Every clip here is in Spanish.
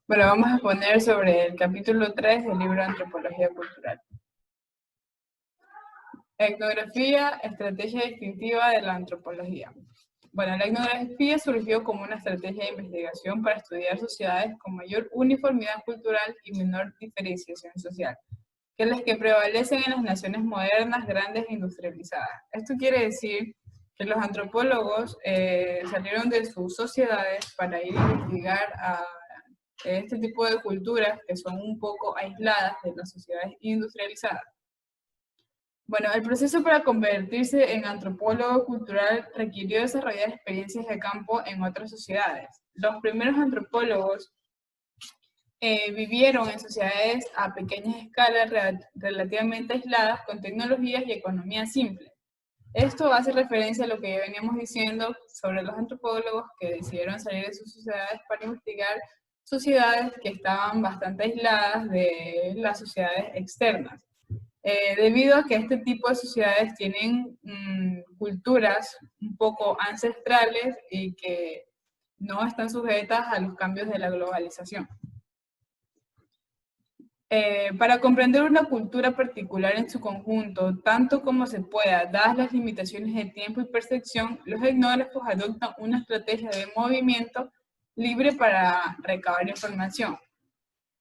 Bueno, vamos a poner sobre el capítulo 3 del libro Antropología Cultural. Etnografía, estrategia distintiva de la antropología. Bueno, la etnografía surgió como una estrategia de investigación para estudiar sociedades con mayor uniformidad cultural y menor diferenciación social, que las que prevalecen en las naciones modernas, grandes e industrializadas. Esto quiere decir que los antropólogos salieron de sus sociedades para ir a investigar a este tipo de culturas que son un poco aisladas de las sociedades industrializadas. Bueno, el proceso para convertirse en antropólogo cultural requirió desarrollar experiencias de campo en otras sociedades. Los primeros antropólogos vivieron en sociedades a pequeñas escalas relativamente aisladas con tecnologías y economía simple. Esto hace referencia a lo que ya veníamos diciendo sobre los antropólogos que decidieron salir de sus sociedades para investigar sociedades que estaban bastante aisladas de las sociedades externas. Debido a que este tipo de sociedades tienen culturas un poco ancestrales y que no están sujetas a los cambios de la globalización. Para comprender una cultura particular en su conjunto, tanto como se pueda, dadas las limitaciones de tiempo y percepción, los etnógrafos adoptan una estrategia de movimiento libre para recabar información.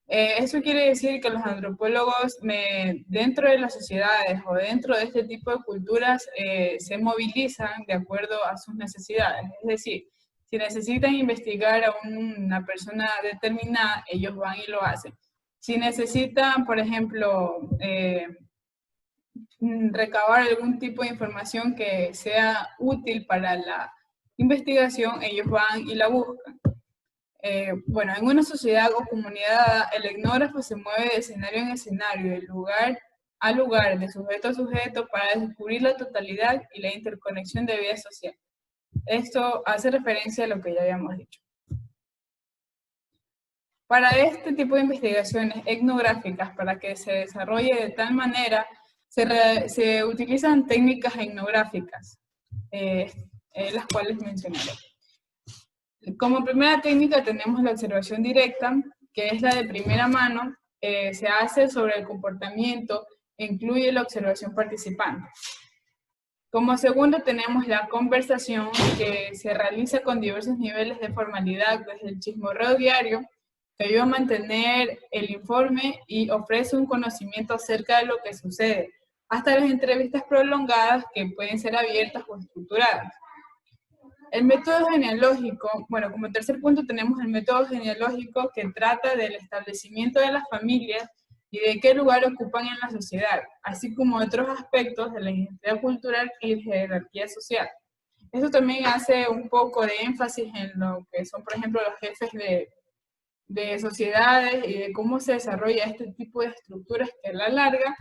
Eso quiere decir que los antropólogos dentro de las sociedades o dentro de este tipo de culturas se movilizan de acuerdo a sus necesidades. Es decir, si necesitan investigar a una persona determinada, ellos van y lo hacen. Si necesitan, por ejemplo, recabar algún tipo de información que sea útil para la investigación, ellos van y la buscan. Bueno, en una sociedad o comunidad, el etnógrafo se mueve de escenario en escenario, de lugar a lugar, de sujeto a sujeto, para descubrir la totalidad y la interconexión de vida social. Esto hace referencia a lo que ya habíamos dicho. Para este tipo de investigaciones etnográficas, para que se desarrolle de tal manera, se utilizan técnicas etnográficas, las cuales mencionaré. Como primera técnica tenemos la observación directa, que es la de primera mano, se hace sobre el comportamiento e incluye la observación participante. Como segunda tenemos la conversación, que se realiza con diversos niveles de formalidad, desde el chismorreo diario, que ayuda a mantener el informe y ofrece un conocimiento acerca de lo que sucede, hasta las entrevistas prolongadas que pueden ser abiertas o estructuradas. El método genealógico, bueno, como tercer punto tenemos el método genealógico, que trata del establecimiento de las familias y de qué lugar ocupan en la sociedad, así como otros aspectos de la identidad cultural y jerarquía social. Esto también hace un poco de énfasis en lo que son, por ejemplo, los jefes de sociedades y de cómo se desarrolla este tipo de estructuras que a la larga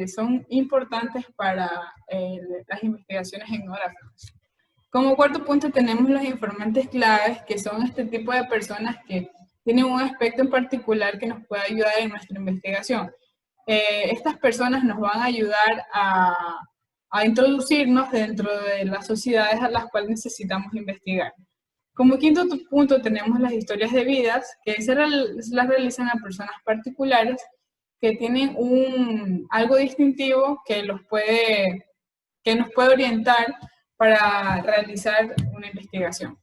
son importantes para las investigaciones etnográficas. Como cuarto punto tenemos los informantes claves, que son este tipo de personas que tienen un aspecto en particular que nos puede ayudar en nuestra investigación. Estas personas nos van a ayudar a introducirnos dentro de las sociedades a las cuales necesitamos investigar. Como quinto punto tenemos las historias de vidas, que las realizan a personas particulares que tienen algo distintivo que nos puede orientar para realizar una investigación.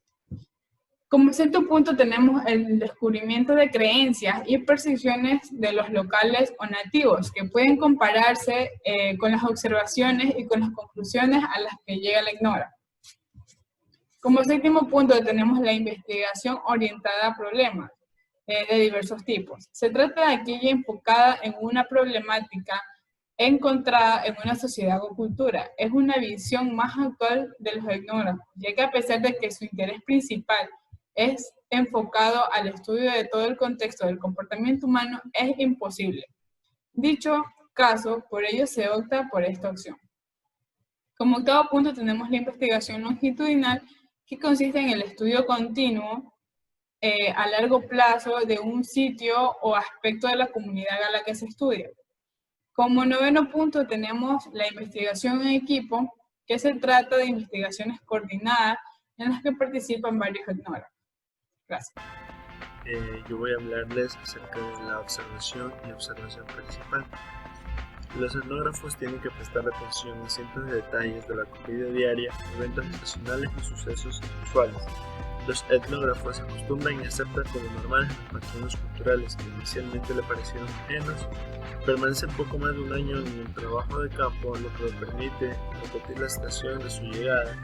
Como sexto punto tenemos el descubrimiento de creencias y percepciones de los locales o nativos, que pueden compararse con las observaciones y con las conclusiones a las que llega la etnógrafo. Como séptimo punto tenemos la investigación orientada a problemas de diversos tipos. Se trata de aquella enfocada en una problemática encontrada en una sociedad o cultura. Es una visión más actual de los etnógrafos, ya que a pesar de que su interés principal es enfocado al estudio de todo el contexto del comportamiento humano, es imposible. Dicho caso, por ello se opta por esta opción. Como octavo punto tenemos la investigación longitudinal, que consiste en el estudio continuo a largo plazo de un sitio o aspecto de la comunidad a la que se estudia. Como noveno punto tenemos la investigación en equipo, que se trata de investigaciones coordinadas en las que participan varios etnógrafos. Gracias. yo voy a hablarles acerca de la observación y observación principal. Los etnógrafos tienen que prestar atención a cientos de detalles de la vida diaria, eventos estacionales y sucesos usuales. Los etnógrafos acostumbran y aceptan como normales los patrones culturales que inicialmente le parecieron ajenos. Permanecen poco más de un año en el trabajo de campo, lo que permite repetir la estación de su llegada,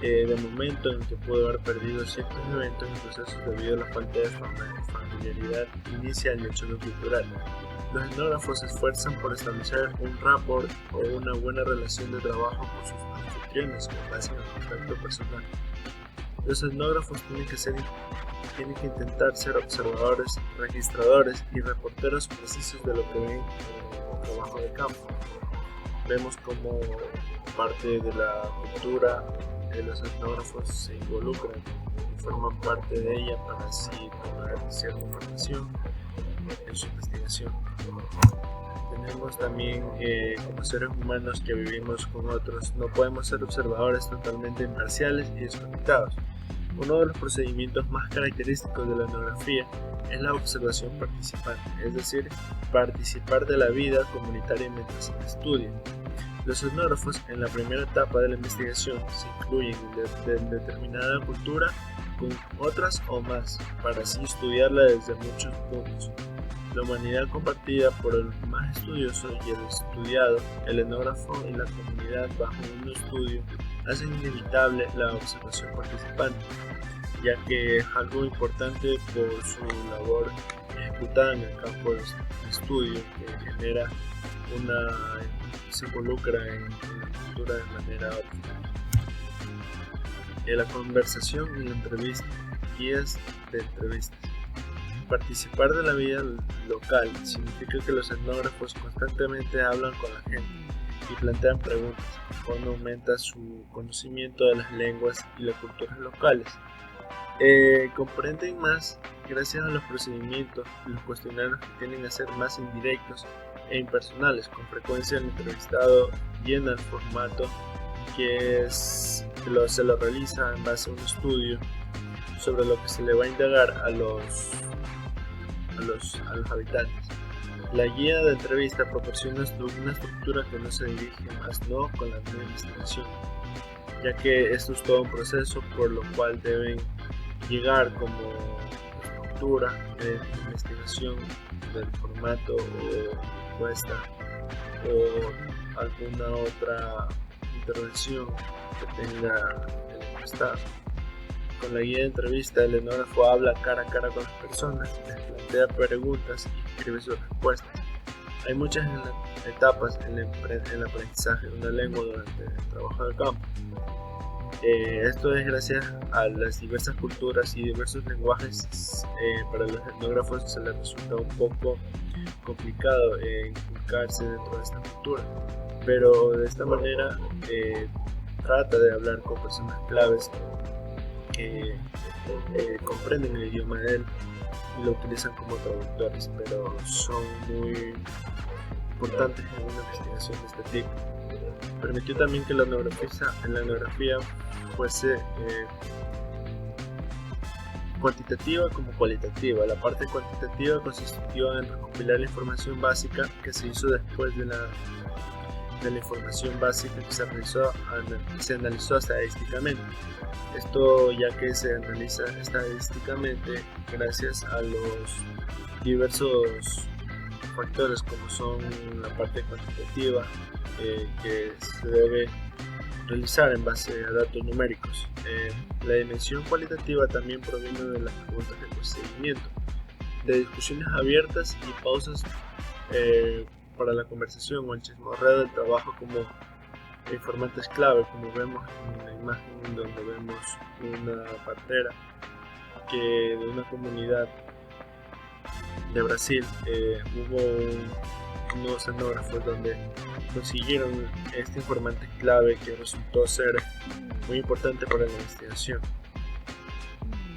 de momento en que pudo haber perdido ciertos eventos y procesos debido a la falta de familiaridad inicial y el choque cultural. Los etnógrafos se esfuerzan por establecer un rapport o una buena relación de trabajo con sus anfitriones con base en el contacto personal. Los etnógrafos tienen que intentar ser observadores, registradores y reporteros precisos de lo que ven en el trabajo de campo. Vemos como parte de la cultura los etnógrafos se involucran y forman parte de ella para así tomar cierta información en su investigación. Tenemos también como seres humanos que vivimos con otros, no podemos ser observadores totalmente imparciales y desconectados. Uno de los procedimientos más característicos de la etnografía es la observación participante, es decir, participar de la vida comunitaria mientras se estudia. Los etnógrafos en la primera etapa de la investigación se incluyen en determinada cultura con otras o más, para así estudiarla desde muchos puntos. La humanidad compartida por el más estudioso y el estudiado, el etnógrafo y la comunidad bajo un estudio hacen inevitable la observación participante, ya que es algo importante por su labor ejecutada en el campo de estudio que genera se involucra en la cultura de manera óptima. La conversación y la entrevista, guías de entrevistas. Participar de la vida local significa que los etnógrafos constantemente hablan con la gente y plantean preguntas, lo cual aumenta su conocimiento de las lenguas y las culturas locales. Comprenden más gracias a los procedimientos y los cuestionarios que tienden a ser más indirectos e impersonales. Con frecuencia el entrevistado llena el formato que se lo realiza en base a un estudio sobre lo que se le va a indagar a los habitantes. La guía de entrevista proporciona una estructura que no se dirige más no con la misma investigación, ya que esto es todo un proceso por lo cual deben llegar como estructura de investigación del formato o encuesta o alguna otra intervención que tenga el encuestado. Con la guía de entrevista, el etnógrafo habla cara a cara con las personas, les plantea preguntas y escribe sus respuestas. Hay muchas etapas en el aprendizaje de una lengua durante el trabajo de campo. Esto es gracias a las diversas culturas y diversos lenguajes. Para los etnógrafos se les resulta un poco complicado inculcarse dentro de esta cultura, pero de esta manera trata de hablar con personas claves que comprenden el idioma de él y lo utilizan como traductores, pero son muy importantes en una investigación de este tipo. Permitió también que la etnografía fuese cuantitativa como cualitativa. La parte cuantitativa consistió en recopilar la información básica que se hizo después de la información básica que se analizó estadísticamente. Esto ya que se analiza estadísticamente gracias a los diversos factores como son la parte cuantitativa que se debe realizar en base a datos numéricos. La dimensión cualitativa también proviene de las preguntas de procedimiento, de discusiones abiertas y pausas para la conversación o el chismorreo del trabajo como informantes clave, como vemos en la imagen donde vemos una partera que de una comunidad de Brasil hubo unos etnógrafos donde consiguieron este informante clave que resultó ser muy importante para la investigación.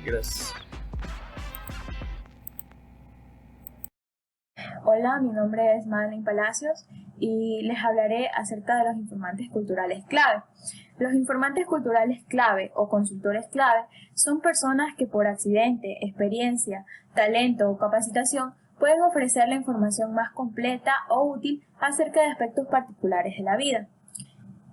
Gracias. Hola, mi nombre es Madeline Palacios y les hablaré acerca de los informantes culturales clave. Los informantes culturales clave o consultores clave son personas que por accidente, experiencia, talento o capacitación pueden ofrecer la información más completa o útil acerca de aspectos particulares de la vida.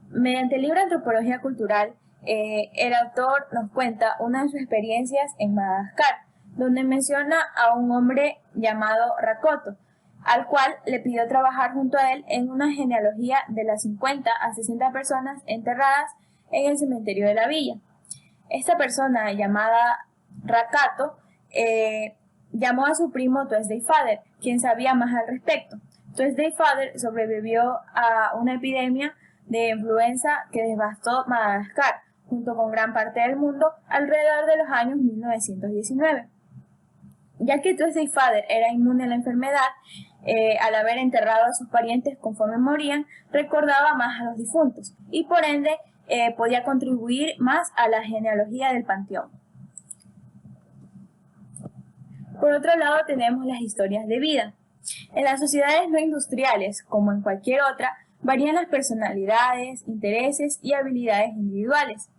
Mediante el libro Antropología Cultural, el autor nos cuenta una de sus experiencias en Madagascar, donde menciona a un hombre llamado Rakoto, al cual le pidió trabajar junto a él en una genealogía de las 50 a 60 personas enterradas en el cementerio de la villa. Esta persona, llamada Rakato, llamó a su primo Tuesday Father, quien sabía más al respecto. Tuesday Father sobrevivió a una epidemia de influenza que devastó Madagascar, junto con gran parte del mundo, alrededor de los años 1919. Ya que Tuesday Father era inmune a la enfermedad, al haber enterrado a sus parientes conforme morían, recordaba más a los difuntos y por ende podía contribuir más a la genealogía del panteón. Por otro lado tenemos las historias de vida. En las sociedades no industriales, como en cualquier otra, varían las personalidades, intereses y habilidades individuales.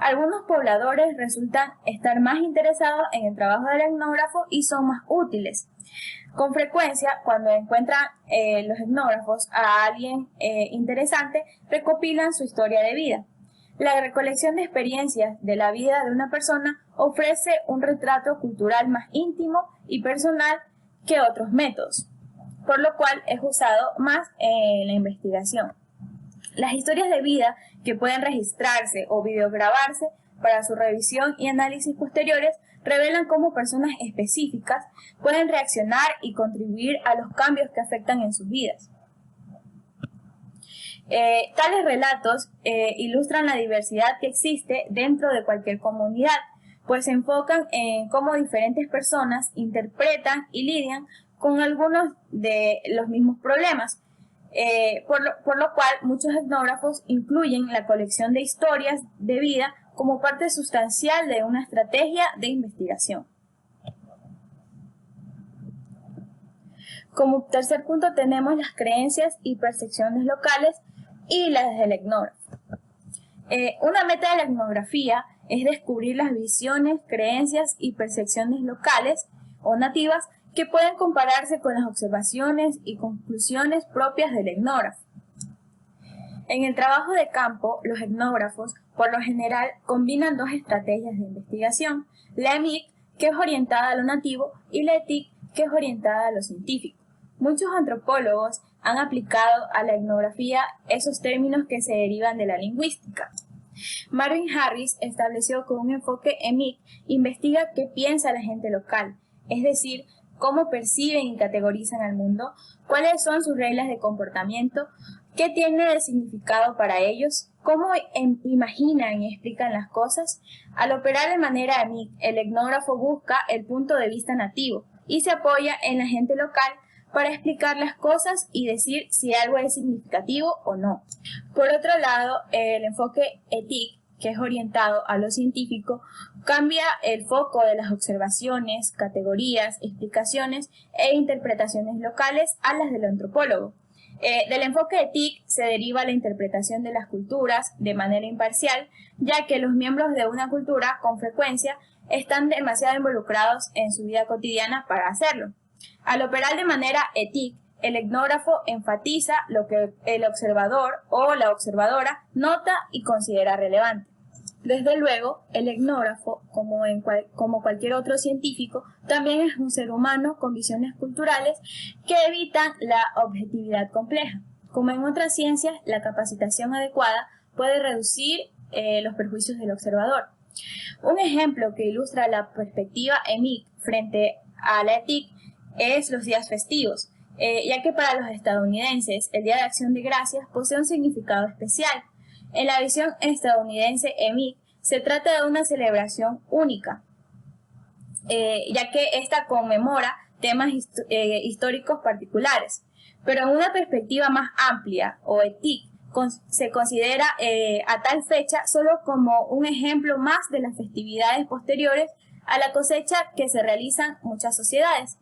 Algunos pobladores resultan estar más interesados en el trabajo del etnógrafo y son más útiles. Con frecuencia, cuando encuentran los etnógrafos a alguien interesante, recopilan su historia de vida. La recolección de experiencias de la vida de una persona ofrece un retrato cultural más íntimo y personal que otros métodos, por lo cual es usado más en la investigación. Las historias de vida que pueden registrarse o videograbarse para su revisión y análisis posteriores revelan cómo personas específicas pueden reaccionar y contribuir a los cambios que afectan en sus vidas. Tales relatos ilustran la diversidad que existe dentro de cualquier comunidad, pues se enfocan en cómo diferentes personas interpretan y lidian con algunos de los mismos problemas, por lo cual muchos etnógrafos incluyen la colección de historias de vida como parte sustancial de una estrategia de investigación. Como tercer punto tenemos las creencias y percepciones locales y las del etnógrafo. Una meta de la etnografía es descubrir las visiones, creencias y percepciones locales o nativas que pueden compararse con las observaciones y conclusiones propias del etnógrafo. En el trabajo de campo, los etnógrafos, por lo general, combinan dos estrategias de investigación, la EMIC, que es orientada a lo nativo, y la ETIC, que es orientada a lo científico. Muchos antropólogos han aplicado a la etnografía esos términos que se derivan de la lingüística. Marvin Harris estableció que un enfoque EMIC investiga qué piensa la gente local, es decir, cómo perciben y categorizan al mundo, cuáles son sus reglas de comportamiento, qué tiene de significado para ellos, cómo imaginan y explican las cosas. Al operar de manera EMIC, el etnógrafo busca el punto de vista nativo y se apoya en la gente local para explicar las cosas y decir si algo es significativo o no. Por otro lado, el enfoque ETIC, que es orientado a lo científico, cambia el foco de las observaciones, categorías, explicaciones e interpretaciones locales a las del antropólogo. Del enfoque ETIC se deriva la interpretación de las culturas de manera imparcial, ya que los miembros de una cultura con frecuencia están demasiado involucrados en su vida cotidiana para hacerlo. Al operar de manera ETIC, el etnógrafo enfatiza lo que el observador o la observadora nota y considera relevante. Desde luego, el etnógrafo, como cualquier otro científico, también es un ser humano con visiones culturales que evitan la objetividad compleja. Como en otras ciencias, la capacitación adecuada puede reducir los perjuicios del observador. Un ejemplo que ilustra la perspectiva EMIC frente a la ETIC es los días festivos, ya que para los estadounidenses el Día de Acción de Gracias posee un significado especial. En la visión estadounidense EMIC se trata de una celebración única, ya que esta conmemora temas históricos particulares, pero en una perspectiva más amplia o ETIC se considera a tal fecha solo como un ejemplo más de las festividades posteriores a la cosecha que se realizan muchas sociedades.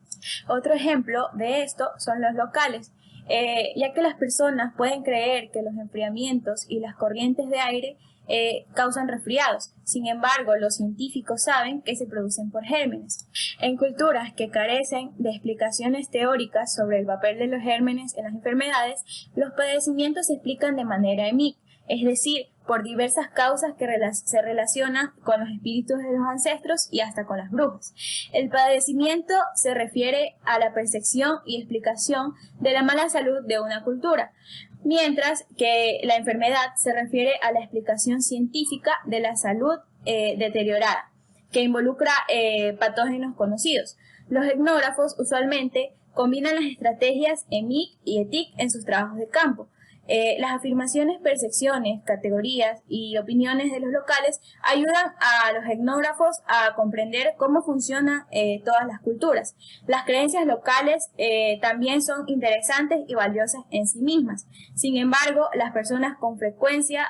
Otro ejemplo de esto son los locales, ya que las personas pueden creer que los enfriamientos y las corrientes de aire causan resfriados. Sin embargo, los científicos saben que se producen por gérmenes. En culturas que carecen de explicaciones teóricas sobre el papel de los gérmenes en las enfermedades, los padecimientos se explican de manera EMIC, es decir, por diversas causas que se relacionan con los espíritus de los ancestros y hasta con las brujas. El padecimiento se refiere a la percepción y explicación de la mala salud de una cultura, mientras que la enfermedad se refiere a la explicación científica de la salud deteriorada, que involucra patógenos conocidos. Los etnógrafos usualmente combinan las estrategias EMIC y ETIC en sus trabajos de campo. Las afirmaciones, percepciones, categorías y opiniones de los locales ayudan a los etnógrafos a comprender cómo funcionan todas las culturas. Las creencias locales también son interesantes y valiosas en sí mismas. Sin embargo, las personas con frecuencia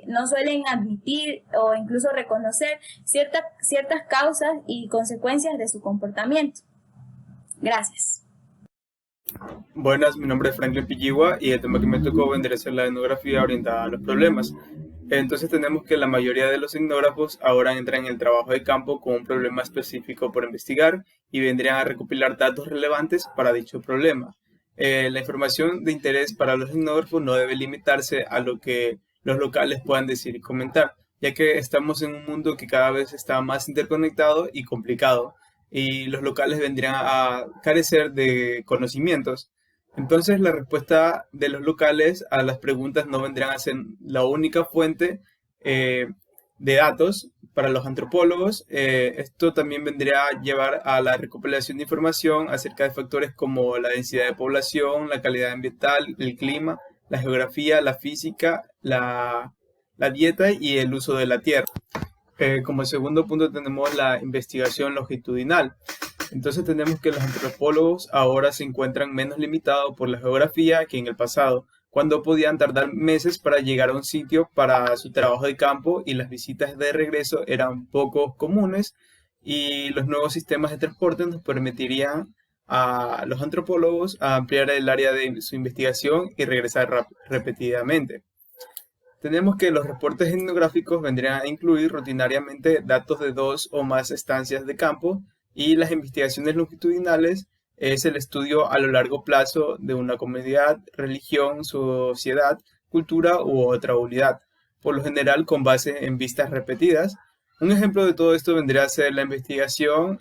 no suelen admitir o incluso reconocer ciertas causas y consecuencias de su comportamiento. Gracias. Buenas, mi nombre es Franklin Pilligua y el tema que me tocó vendría a ser la etnografía orientada a los problemas. Entonces tenemos que la mayoría de los etnógrafos ahora entran en el trabajo de campo con un problema específico por investigar y vendrían a recopilar datos relevantes para dicho problema. La información de interés para los etnógrafos no debe limitarse a lo que los locales puedan decir y comentar, ya que estamos en un mundo que cada vez está más interconectado y complicado, y los locales vendrían a carecer de conocimientos. Entonces la respuesta de los locales a las preguntas no vendrían a ser la única fuente de datos para los antropólogos. Esto también vendría a llevar a la recopilación de información acerca de factores como la densidad de población, la calidad ambiental, el clima, la geografía, la física, la dieta y el uso de la tierra. Como segundo punto tenemos la investigación longitudinal. Entonces tenemos que los antropólogos ahora se encuentran menos limitados por la geografía que en el pasado, cuando podían tardar meses para llegar a un sitio para su trabajo de campo y las visitas de regreso eran poco comunes, y los nuevos sistemas de transporte nos permitirían a los antropólogos a ampliar el área de su investigación y regresar repetidamente. Tenemos que los reportes etnográficos vendrían a incluir rutinariamente datos de 2 o más estancias de campo, y las investigaciones longitudinales es el estudio a lo largo plazo de una comunidad, religión, sociedad, cultura u otra unidad, por lo general con base en vistas repetidas. Un ejemplo de todo esto vendría a ser la investigación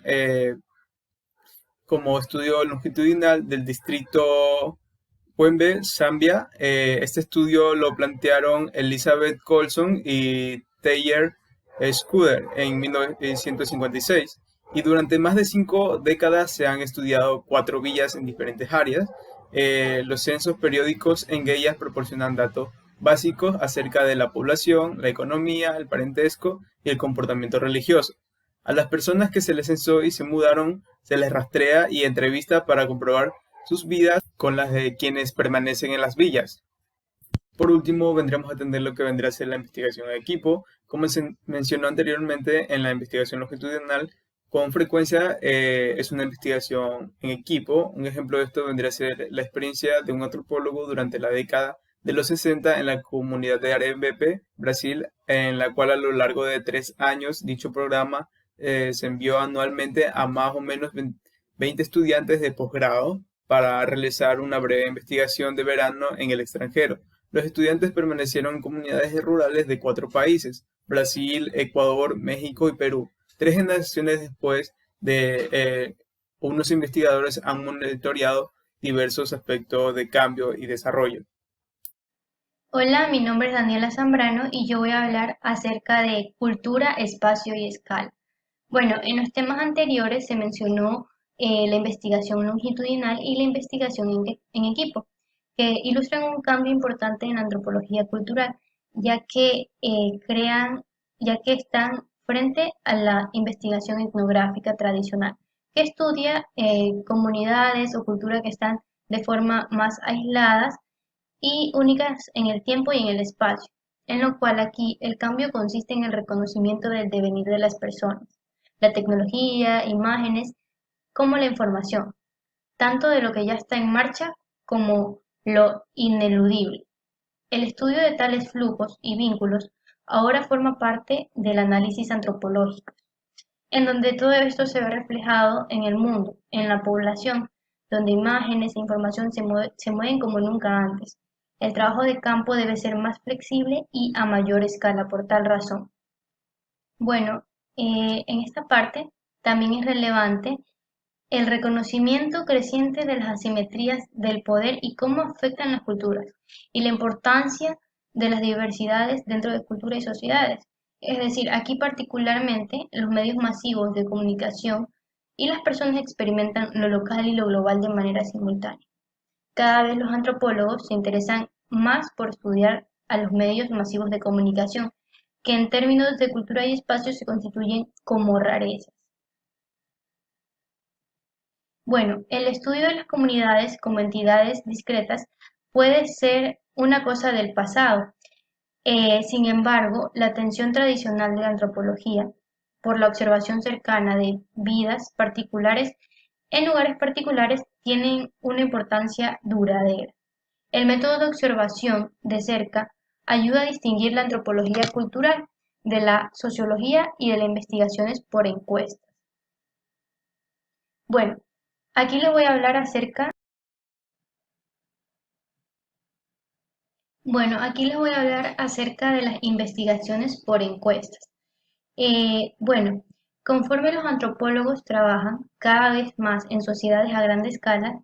como estudio longitudinal del distrito Wembe, Zambia. Este estudio lo plantearon Elizabeth Colson y Thayer Scudder en 1956, y durante más de 5 décadas se han estudiado 4 villas en diferentes áreas. Los censos periódicos en ellas proporcionan datos básicos acerca de la población, la economía, el parentesco y el comportamiento religioso. A las personas que se les censó y se mudaron se les rastrea y entrevista para comprobar sus vidas con las de quienes permanecen en las villas. Por último, vendremos a atender lo que vendrá a ser la investigación de equipo. Como se mencionó anteriormente, en la investigación longitudinal, con frecuencia es una investigación en equipo. Un ejemplo de esto vendría a ser la experiencia de un antropólogo durante la década de los 60 en la comunidad de Arembepe, Brasil, en la cual a lo largo de 3 años dicho programa se envió anualmente a más o menos 20 estudiantes de posgrado para realizar una breve investigación de verano en el extranjero. Los estudiantes permanecieron en comunidades rurales de 4 países: Brasil, Ecuador, México y Perú. 3 generaciones después de unos investigadores han monitoreado diversos aspectos de cambio y desarrollo. Hola, mi nombre es Daniela Zambrano y yo voy a hablar acerca de cultura, espacio y escala. Bueno, en los temas anteriores se mencionó la investigación longitudinal y la investigación en equipo, que ilustran un cambio importante en la antropología cultural, ya que están frente a la investigación etnográfica tradicional, que estudia comunidades o culturas que están de forma más aisladas y únicas en el tiempo y en el espacio, en lo cual aquí el cambio consiste en el reconocimiento del devenir de las personas, la tecnología, imágenes, como la información, tanto de lo que ya está en marcha como lo ineludible. El estudio de tales flujos y vínculos ahora forma parte del análisis antropológico, en donde todo esto se ve reflejado en el mundo, en la población, donde imágenes e información se mueven como nunca antes. El trabajo de campo debe ser más flexible y a mayor escala por tal razón. Bueno, en esta parte también es relevante el reconocimiento creciente de las asimetrías del poder y cómo afectan las culturas, y la importancia de las diversidades dentro de culturas y sociedades. Es decir, aquí particularmente los medios masivos de comunicación y las personas experimentan lo local y lo global de manera simultánea. Cada vez los antropólogos se interesan más por estudiar a los medios masivos de comunicación, que en términos de cultura y espacio se constituyen como rarezas. Bueno, el estudio de las comunidades como entidades discretas puede ser una cosa del pasado. Sin embargo, la atención tradicional de la antropología por la observación cercana de vidas particulares en lugares particulares tienen una importancia duradera. El método de observación de cerca ayuda a distinguir la antropología cultural de la sociología y de las investigaciones por encuestas. Bueno, aquí les voy a hablar acerca de las investigaciones por encuestas. Bueno, conforme los antropólogos trabajan cada vez más en sociedades a gran escala,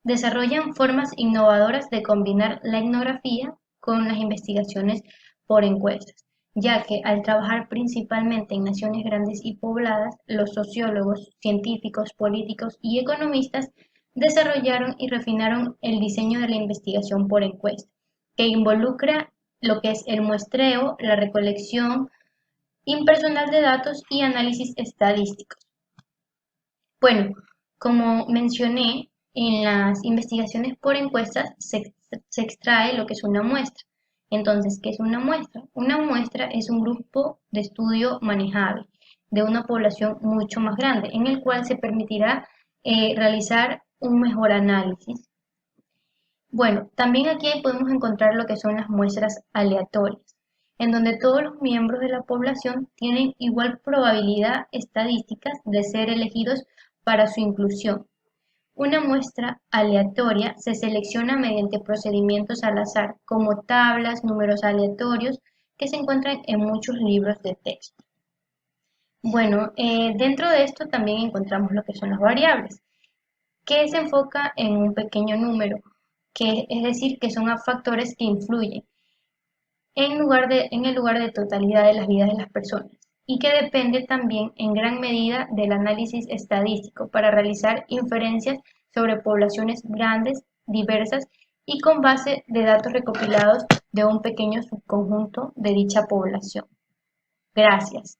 desarrollan formas innovadoras de combinar la etnografía con las investigaciones por encuestas, ya que al trabajar principalmente en naciones grandes y pobladas, los sociólogos, científicos, políticos y economistas desarrollaron y refinaron el diseño de la investigación por encuesta, que involucra lo que es el muestreo, la recolección impersonal de datos y análisis estadísticos. Bueno, como mencioné, en las investigaciones por encuestas se extrae lo que es una muestra. Entonces, ¿qué es una muestra? Una muestra es un grupo de estudio manejable de una población mucho más grande, en el cual se permitirá realizar un mejor análisis. Bueno, también aquí podemos encontrar lo que son las muestras aleatorias, en donde todos los miembros de la población tienen igual probabilidad estadística de ser elegidos para su inclusión. Una muestra aleatoria se selecciona mediante procedimientos al azar, como tablas, números aleatorios, que se encuentran en muchos libros de texto. Bueno, dentro de esto también encontramos lo que son las variables, que se enfoca en un pequeño número, que es decir, que son factores que influyen en el lugar de totalidad de las vidas de las personas, y que depende también en gran medida del análisis estadístico para realizar inferencias sobre poblaciones grandes, diversas y con base de datos recopilados de un pequeño subconjunto de dicha población. Gracias.